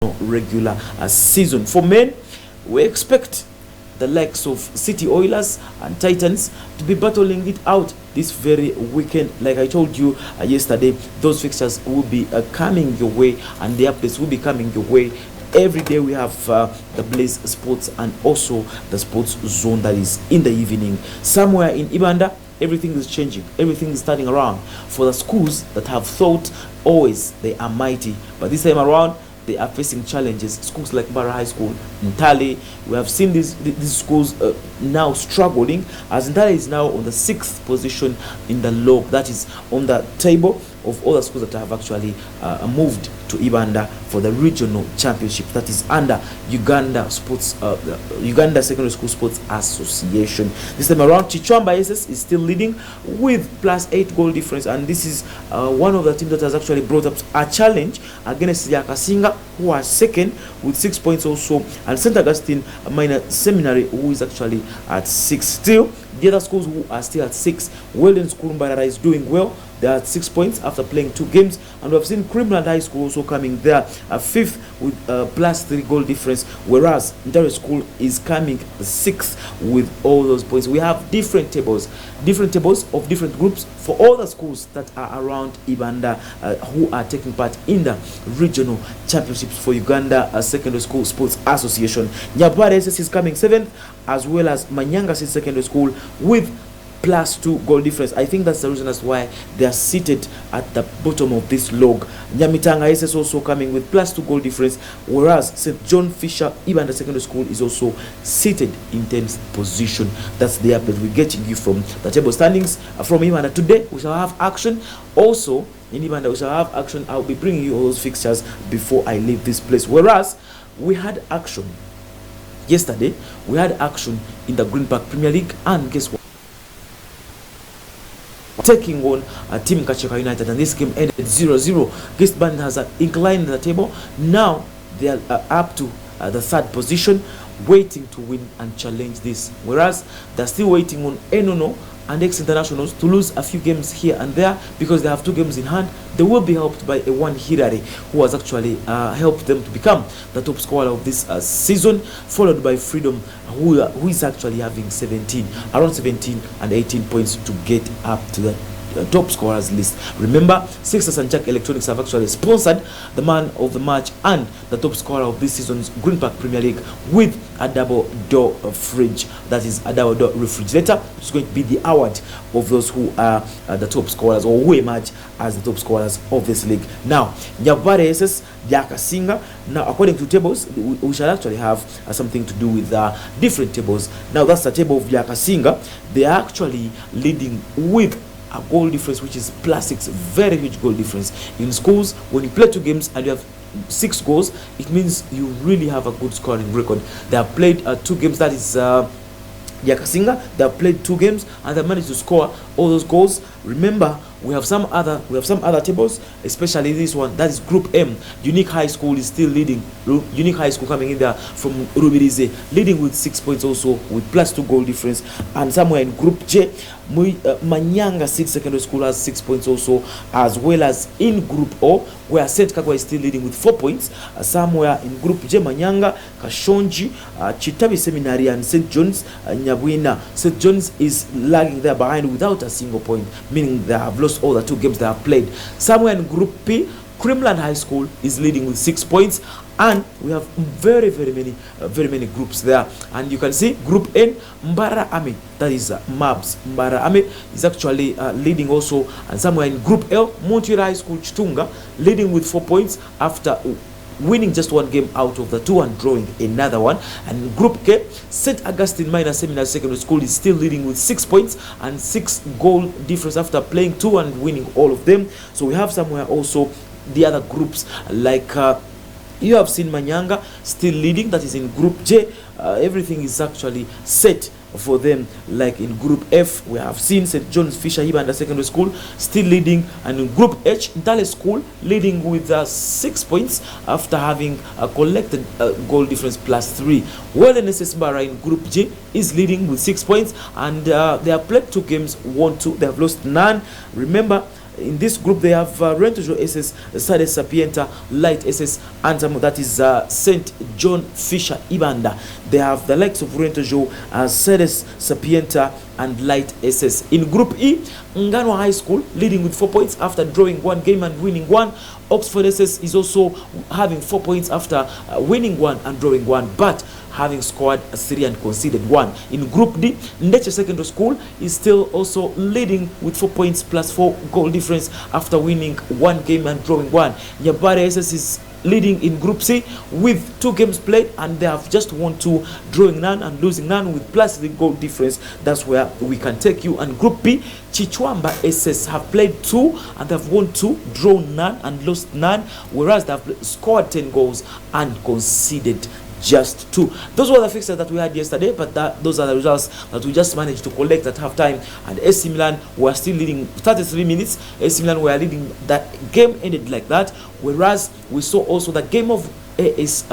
regular season. For men, we expect the likes of City Oilers and Titans to be battling it out this very weekend. Like I told you yesterday, those fixtures will be coming your way, and the updates will be coming your way. Every day we have the Blaze Sports and also the Sports Zone that is in the evening. Somewhere in Ibanda, everything is changing, everything is turning around for the schools that have thought always they are mighty, but this time around they are facing challenges. Schools like Mbara High School, Ntale, we have seen these schools now struggling, as Ntale is now on the 6th position in the log, that is on the table of all the schools that have actually moved to Ibanda for the regional championship, that is under Uganda Secondary School Sports Association. This time around, Chichwamba SS is still leading with +8 goal difference, and this is one of the teams that has actually brought up a challenge against Yakasinga, who are second with 6 points also, and St. Augustine Minor Seminary, who is actually at 6. Still, the other schools who are still at 6, Weldon School Mbarara is doing well. They are at 6 points after playing 2 games, and we have seen Crimland High School also coming there at 5th with +3 goal difference, whereas Ntare School is coming 6th with all those points. We have different tables of different groups for all the schools that are around Ibanda who are taking part in the regional championships for Uganda Secondary School Sports Association. Nyabwara SS is coming 7th, as well as Manyanga City Secondary School with +2 goal difference. I think that's the reason as why they are seated at the bottom of this log. Nyamitanga SS also coming with +2 goal difference, whereas St. John Fisher Ibanda Secondary School is also seated in 10th position. That's the update we're getting you from the table standings from Ibanda. Today we shall have action also in Ibanda. We shall have action. I'll be bringing you all those fixtures before I leave this place. Whereas we had action yesterday, we had action in the Green Park Premier League, and guess what? Taking on Team Kacheka United, and this game ended 0-0. Guest Band has inclined the table. Now they are up to the 3rd position, waiting to win and challenge this, whereas they're still waiting on Enono and ex-internationals to lose a few games here and there, because they have 2 games in hand. They will be helped by Ewan Hirari, who has actually helped them to become the top scorer of this season, followed by Freedom, who is actually having around 17 and 18 points to get up to the top scorers list. Remember, Sixers and Jack Electronics have actually sponsored the man of the match and the top scorer of this season's Green Park Premier League with a double door fridge, that is a double door refrigerator, which is going to be the award of those who are the top scorers, or who emerge as the top scorers of this league. Now, Nyabware SS, Yakasinga. Now, according to tables, we shall actually have something to do with different tables. Now, that's the table of Yakasinga. They are actually leading with a goal difference which is +6, very huge goal difference. In schools, when you play 2 games and you have 6 goals, it means you really have a good scoring record. They have played 2 games, that is Yakasinga. They have played 2 games and they managed to score all those goals. Remember, we have some other tables, especially this one, that is Group M. Unique High School is still leading. Unique High School coming in there from Rubirize, leading with 6 points also, with +2 goal difference. And somewhere in Group J, Manyanga City Secondary School has 6 points also, as well as in Group O, where St. Kagwa is still leading with 4 points. Somewhere in Group J, Manyanga, Kashonji, Chitabi Seminary, and St. John's Nyabwina. St. John's is lagging there behind without a single point, meaning they have lost all the 2 games they have played. Somewhere in Group P, Crimland High School is leading with 6 points, and we have very many groups there. And you can see Group N, Mbara Army, that is Mabs. Mbara Army is actually leading also, and somewhere in Group L, Montreal High School Chitunga leading with 4 points after winning just 1 game out of the 2 and drawing another one. And in Group K, St. Augustine Minor Seminary Secondary School is still leading with 6 points and 6 goal difference after playing 2 and winning all of them. So we have somewhere also the other groups, like you have seen Manyanga still leading, that is in Group J. Everything is actually set for them. Like in Group F, we have seen St. John's Fisher Ibanda Secondary School still leading, and in Group H, Ntale School leading with 6 points after having collected goal difference +3. Well, NSS Mbara in Group G is leading with 6 points, and they have played 2 games, won 2, they have lost none. Remember, In this group, they have Rentojo SS, Sade Sapienta, Light SS, and that is St. John Fisher Ibanda. They have the likes of Rentojo, Sade Sapienta, and Light SS. In Group E, Ngano High School leading with 4 points after drawing 1 game and winning 1. Oxford SS is also having 4 points after winning 1 and drawing 1, but having scored 3 and conceded 1. In Group D, Ndeche Secondary School is still also leading with 4 points plus 4 goal difference after winning 1 game and drawing 1. Nyabare SS is leading in Group C with 2 games played, and they have just won 2, drawing none and losing none with plus the goal difference. That's where we can take you. And Group B, Chichwamba SS have played 2 and they have won 2, drawn none and lost none, whereas they have scored 10 goals and conceded just 2. Those were the fixtures that we had yesterday, but those are the results that we just managed to collect at halftime. And AC Milan were still leading 33 minutes. AC Milan were leading. That game ended like that, whereas we saw also the game of AS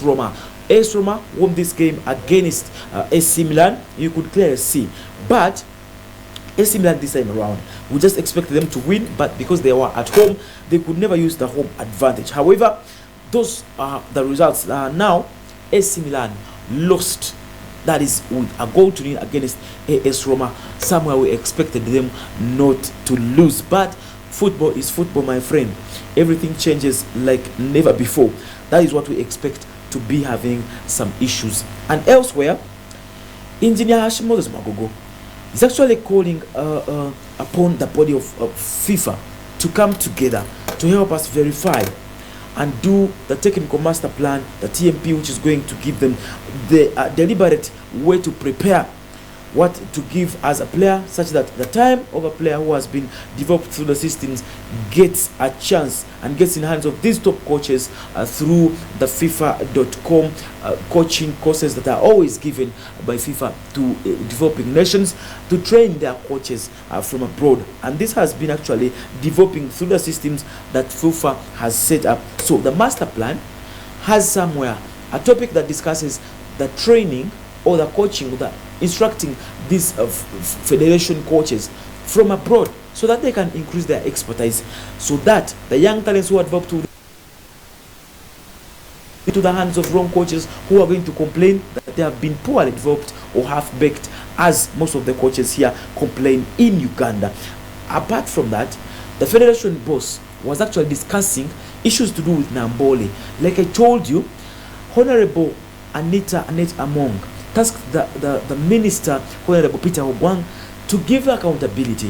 Roma. AS Roma won this game against AC Milan. You could clearly see, but AC Milan this time around, we just expected them to win, but because they were at home, they could never use the home advantage. However, those are the results. Now, AC Milan lost, that is with a goal to nil against AS Roma. Somewhere we expected them not to lose, but football is football, my friend. Everything changes like never before. That is what we expect to be having some issues. And elsewhere, Engineer Hashimoto's Magogo is actually calling upon the body of FIFA to come together to help us verify and do the technical master plan, the TMP, which is going to give them the deliberate way to prepare what to give as a player, such that the time of a player who has been developed through the systems gets a chance and gets in the hands of these top coaches through the FIFA.com coaching courses that are always given by FIFA to developing nations to train their coaches from abroad. And this has been actually developing through the systems that FIFA has set up. So the master plan has somewhere a topic that discusses the training or the coaching, or the instructing these federation coaches from abroad, so that they can increase their expertise, so that the young talents who are developed into the hands of wrong coaches who are going to complain that they have been poorly developed or half-baked, as most of the coaches here complain in Uganda. Apart from that, the federation boss was actually discussing issues to do with Nambole. Like I told you, Honorable Annette Among tasked the minister, Honorable Peter Ogwang, to give accountability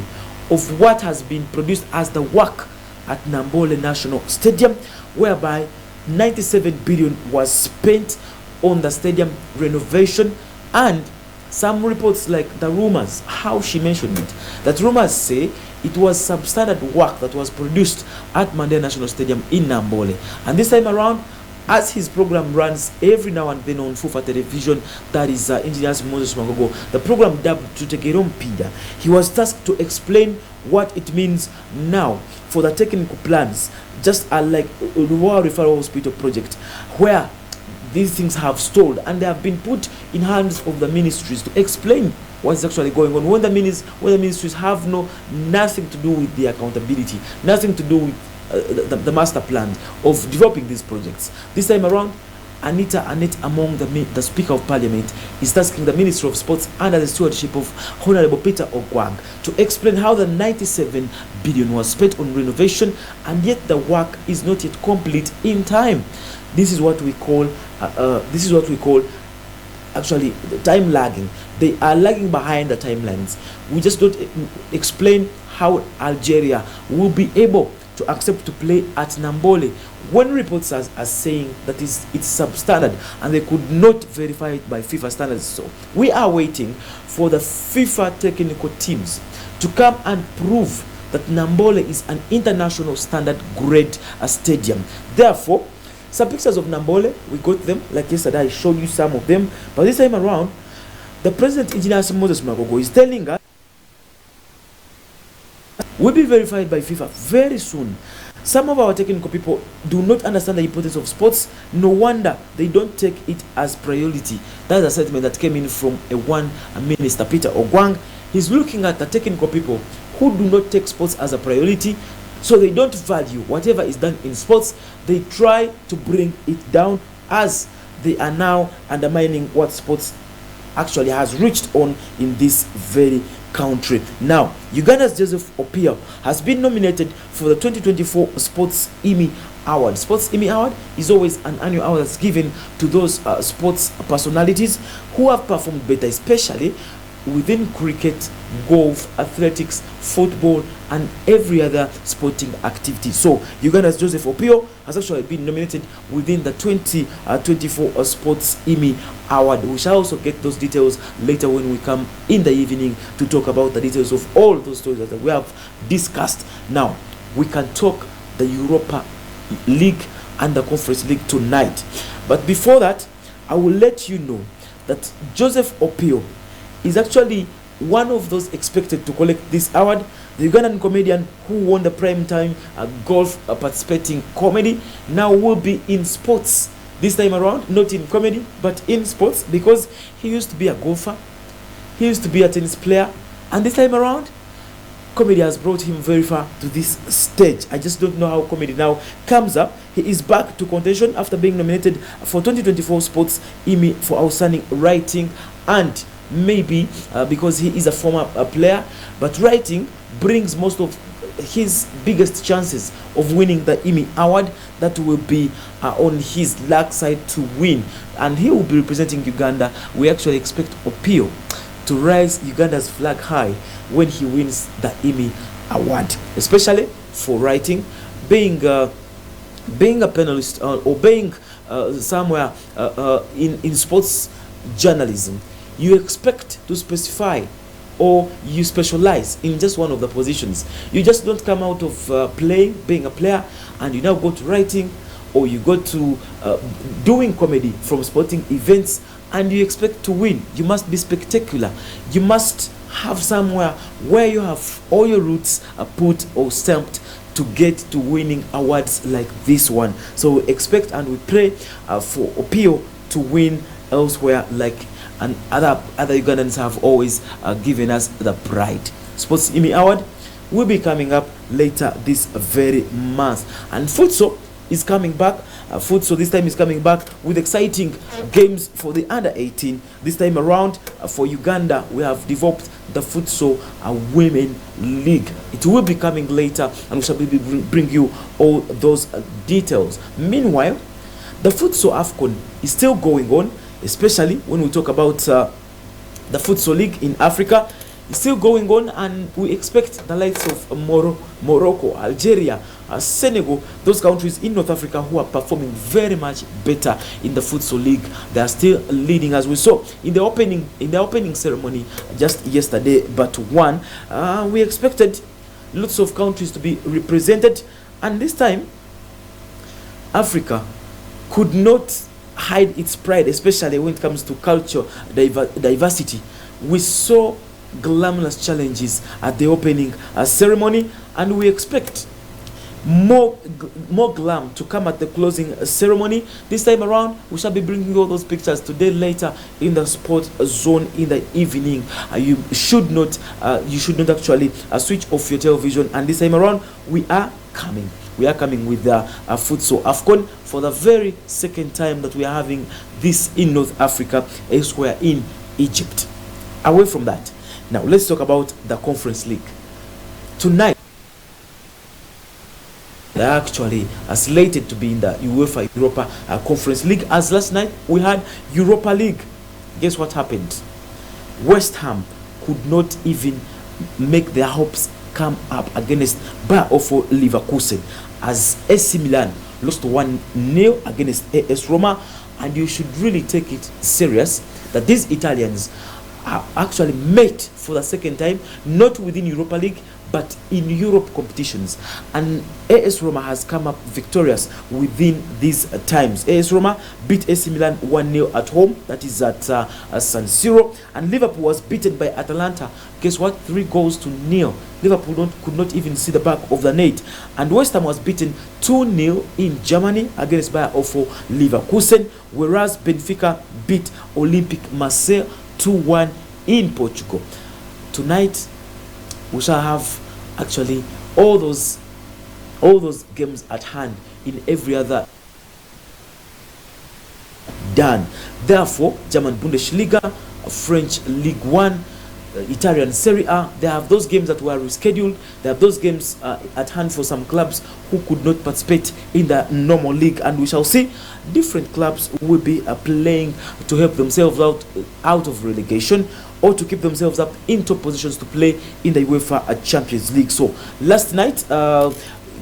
of what has been produced as the work at Nambole National Stadium, whereby 97 billion was spent on the stadium renovation. And some reports, like the rumors, how she mentioned it, that rumors say it was substandard work that was produced at Mandela National Stadium in Nambole. And this time around, as his program runs every now and then on FUFA television, that is Engineer Moses Magogo, the program dubbed Tutegerom Pida, he was tasked to explain what it means now for the technical plans, just like Uluwa Referral Hospital project, where these things have stalled and they have been put in hands of the ministries to explain what's actually going on, when the ministries have nothing to do with the accountability, nothing to do with the master plan of developing these projects. This time around, Annette Among, the Speaker of Parliament, is tasking the Ministry of Sports under the stewardship of Honorable Peter Ogwang to explain how the 97 billion was spent on renovation, and yet the work is not yet complete in time. This is what we call actually time lagging. They are lagging behind the timelines. We just don't explain how Algeria will be able to accept to play at Nambole when reports are saying that it's substandard and they could not verify it by FIFA standards. So we are waiting for the FIFA technical teams to come and prove that Nambole is an international standard grade stadium. Therefore, some pictures of Nambole, we got them, like yesterday I showed you some of them, but this time around, the President Engineer Moses Magogo is telling us will be verified by FIFA very soon. Some of our technical people do not understand the importance of sports. No wonder they don't take it as priority. That's a statement that came in from Minister Peter Ogwang. He's looking at the technical people who do not take sports as a priority, so they don't value whatever is done in sports. They try to bring it down, as they are now undermining what sports actually has reached on in this very country. Now, Uganda's Joseph Opiyo has been nominated for the 2024 Sports Emmy Award. Sports Emmy Award is always an annual award that's given to those sports personalities who have performed better, especially within cricket, golf, athletics, football, and every other sporting activity. So Uganda's Joseph Opiyo has actually been nominated within the 2024 Sports Emmy Award. We shall also get those details later when we come in the evening to talk about the details of all those stories that we have discussed. Now we can talk the Europa League and the Conference League tonight, but before that I will let you know that Joseph Opiyo is actually one of those expected to collect this award. The Ugandan comedian who won the primetime golf participating comedy now will be in sports this time around, not in comedy but in sports, because he used to be a golfer, he used to be a tennis player, and this time around comedy has brought him very far to this stage. I just don't know how comedy now comes up. He is back to contention after being nominated for 2024 Sports Emmy for outstanding writing, and maybe because he is a former player, but writing brings most of his biggest chances of winning the Emmy Award. That will be on his luck side to win, and he will be representing Uganda. We actually expect Opiyo to rise Uganda's flag high when he wins the Emmy Award, especially for writing, being a panelist or being somewhere in sports journalism. You expect to specify, or you specialize in just one of the positions. You just don't come out of being a player, and you now go to writing, or you go to doing comedy from sporting events, and you expect to win. You must be spectacular. You must have somewhere where you have all your roots put or stamped to get to winning awards like this one. So we expect and we pray for Opiyo to win elsewhere, like and other Ugandans have always given us the pride. Sports Emmy Award will be coming up later this very month, and futsal is coming back. Futsal this time is coming back with exciting games for the under 18. This time around for Uganda, we have developed the Futsal Women League. It will be coming later, and we shall bring you all those details. Meanwhile, the Futsal AFCON is still going on, especially when we talk about the Futsal League in Africa. It's still going on, and we expect the likes of Morocco, Algeria, Senegal, those countries in North Africa who are performing very much better in the Futsal League. They are still leading, as we saw in the opening ceremony just yesterday. But we expected lots of countries to be represented, and this time Africa could not hide its pride, especially when it comes to culture diversity. We saw glamorous challenges at the opening ceremony, and we expect more glam to come at the closing ceremony. This time around, we shall be bringing you all those pictures today later in the sports zone in the evening. You should not actually switch off your television. And this time around, we are coming with the Futsal AFCON for the very second time that we are having this in North Africa, elsewhere in Egypt. Away from that, now let's talk about the Conference League. Tonight, they are actually slated to be in the UEFA Europa Conference League, as last night we had Europa League. Guess what happened? West Ham could not even make their hopes come up against Bayer Leverkusen, as AC Milan lost 1-0 against AS Roma. And you should really take it serious that these Italians are actually met for the second time, not within Europa League but in Europe competitions, and AS Roma has come up victorious within these times. AS Roma beat AC Milan 1-0 at home, that is at San Siro, and Liverpool was beaten by Atalanta. Guess what? 3-0. Liverpool could not even see the back of the net, and West Ham was beaten 2-0 in Germany against Bayer Leverkusen, whereas Benfica beat Olympique Marseille 2-1 in Portugal. Tonight we shall have actually all those games at hand in every other done. Therefore, German Bundesliga, French Ligue 1, Italian Serie A, they have those games that were rescheduled. They have those games at hand for some clubs who could not participate in the normal league, and we shall see different clubs will be playing to help themselves out of relegation, or to keep themselves up in top positions to play in the UEFA Champions League. So last night,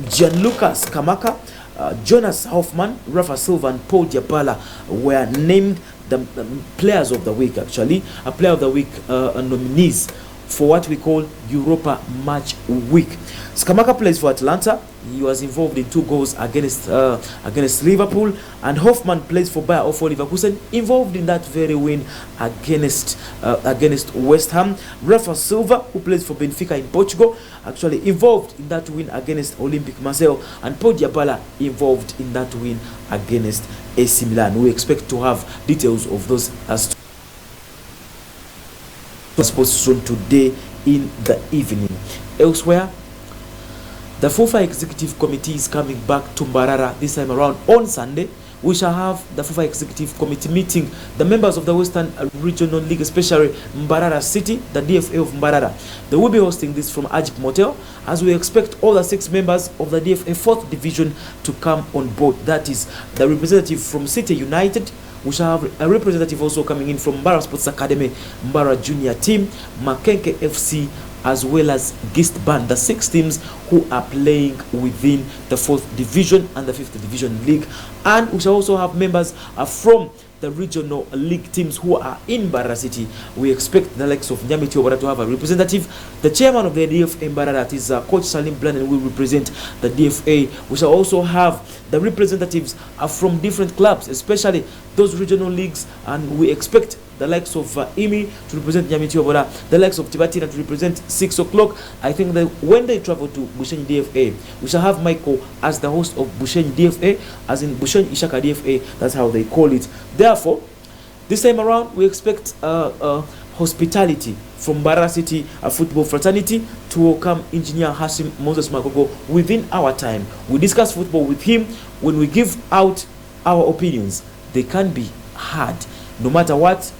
Gianluca Scamacca, Jonas Hoffman, Rafa Silva, and Paul Dybala were named the players of the week, actually, a player of the week nominees for what we call Europa Match Week. Scamacca plays for Atalanta. He was involved in 2 goals against Liverpool, and Hoffman plays for Bayer Leverkusen, involved in that very win against West Ham. Rafa Silva, who plays for Benfica in Portugal, actually involved in that win against Olympique Marseille, and Paul Dybala involved in that win against AC Milan. We expect to have details of those as sports soon today in the evening. Elsewhere, the FIFA Executive Committee is coming back to Mbarara this time around on Sunday. We shall have the FIFA Executive Committee meeting the members of the Western Regional League, especially Mbarara City, the DFA of Mbarara. They will be hosting this from Ajip Motel, as we expect all the 6 members of the DFA 4th Division to come on board. That is the representative from City United. We shall have a representative also coming in from Mbara Sports Academy, Mbara Junior Team, Makenke FC, as well as Gist Band, the 6 teams who are playing within the 4th Division and the 5th Division League. And we shall also have members from the regional league teams who are in Mbarara City. We expect the likes of Nyamiti Obara to have a representative. The chairman of the DFA Mbarara, that is Coach Salim Blanen, will represent the DFA. We shall also have the representatives from different clubs, especially those regional leagues, and we expect the likes of Imi to represent Nyamiti Obara, the likes of Tibatina to represent 6 o'clock. I think that when they travel to Bushenyi DFA, we shall have Michael as the host of Bushenyi DFA, as in Bushenyi Ishaka DFA, that's how they call it. Therefore, this time around, we expect hospitality from Mbarara City, a football fraternity, to welcome Engineer Hasim Moses Magogo within our time. We discuss football with him. When we give out our opinions, they can be heard. No matter what,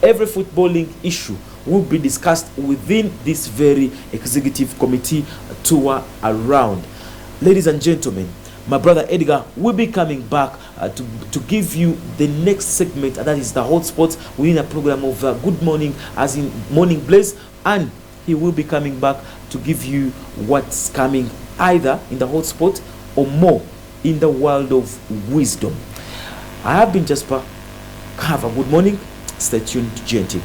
every footballing issue will be discussed within this very executive committee tour around. Ladies and gentlemen, my brother Edgar will be coming back to give you the next segment, and that is the hotspot within a program of Good Morning, as in Morning Blaze, and he will be coming back to give you what's coming either in the hotspot or more in the world of wisdom. I have been Jasper. Have a good morning. Stay tuned to GNTV.